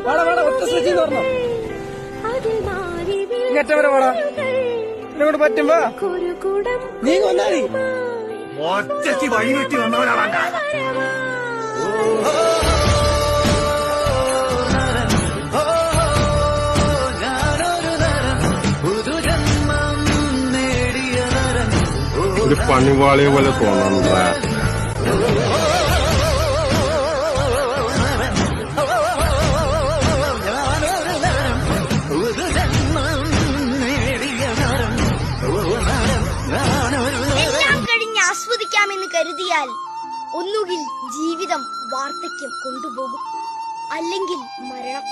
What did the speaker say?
ഒറ്റ സ്വിച്ചിൽ പറഞ്ഞു ഇങ്ങറ്റം വരെ പാടാ എന്നോട് പറ്റുമ്പോ നീ കൊന്നാടി ഒറ്റയ്ക്ക് വഴി വെട്ടി വന്നവനാണ്. ഒരു പണിവാളിയെ പോലെ തോന്നുന്നുണ്ട്. എല്ലാം കഴിഞ്ഞ് ആസ്വദിക്കാമെന്ന് കരുതിയാൽ ഒന്നുകിൽ ജീവിതം വാർദ്ധക്യം കൊണ്ടുപോകും, അല്ലെങ്കിൽ മരണം.